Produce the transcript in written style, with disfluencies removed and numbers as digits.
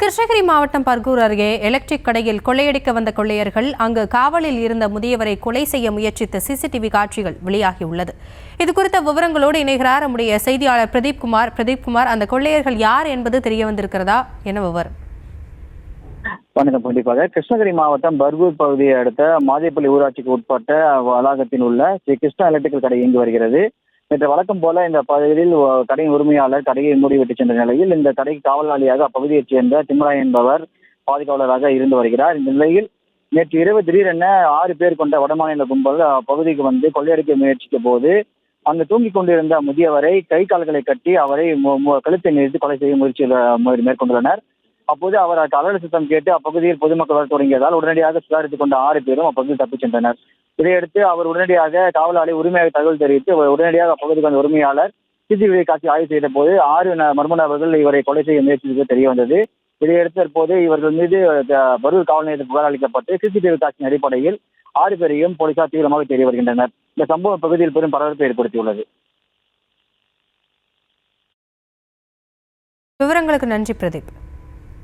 கிருஷ்ணகிரி மாவட்டம் பர்கூர் அருகே எலக்ட்ரிக் கடையில் கொள்ளையடிக்க வந்த கொள்ளையர்கள் அங்கு காவலில் இருந்த முதியவரை கொலை செய்ய முயற்சித்த சிசிடிவி காட்சிகள் வெளியாகியுள்ளது. இதுகுறித்த விவரங்களோடு இணைகிறார் நம்முடைய செய்தியாளர் பிரதீப்குமார், அந்த கொள்ளையர்கள் யார் என்பது தெரிய வந்திருக்கிறதா? என்ன விவரம்? வணக்கம். கண்டிப்பாக கிருஷ்ணகிரி மாவட்டம் பர்கூர் பகுதியை அடுத்த மாதேப்பள்ளி ஊராட்சிக்கு உட்பட்ட வளாகத்தில் உள்ள ஸ்ரீ கிருஷ்ணா எலக்ட்ரிக்கல் கடை இயங்கி வருகிறது. நேற்று வழக்கம் போல இந்த பகுதியில் கடையின் உரிமையாளர் கடையை மூடிவிட்டு சென்ற நிலையில் இந்த கடைக்கு காவலாளியாக அப்பகுதியைச் சேர்ந்த திம்மராய் என்பவர் பாதுகாவலராக இருந்து வருகிறார். இந்த நிலையில் நேற்று இரவு திடீரென 6 பேர் கொண்ட வடமாநில கும்பல் அப்பகுதிக்கு வந்து கொள்ளையடிக்க முயற்சித்த போது அங்கு தூங்கிக் கொண்டிருந்த முதியவரை கை கால்களை கட்டி அவரை கழுத்தை நிறுத்தி கொலை செய்ய மேற்கொண்டுள்ளனர். அப்போது அவர் கலவர சத்தம் கேட்டு அப்பகுதியில் பொதுமக்கள் வர தொடங்கியதால் உடனடியாக சுதாரித்துக் கொண்ட 6 பேரும் அப்பகுதியில் தப்பிச் சென்றனர். இதையடுத்து அவர் உடனடியாக காவலாளி உரிமையாக தகவல் தெரிவித்து உடனடியாக அப்பகுதிக்கு வந்த உரிமையாளர் சிசிடிவி காட்சி ஆய்வு செய்த போது 6 மர்ம நபர்கள் இவரை கொலை செய்ய முயற்சித்தது தெரிய வந்தது. இதையடுத்து தற்போது இவர்கள் மீது பரூர் காவல் நிலையத்தில் புகார் அளிக்கப்பட்டு சிசிடிவி காட்சியின் அடிப்படையில் 6 பேரையும் போலீசார் தீவிரமாக தேடி வருகின்றனர். இந்த சம்பவம் பகுதியில் பெரும் பரபரப்பை ஏற்படுத்தியுள்ளது. விவரங்களுக்கு நன்றி பிரதீப்.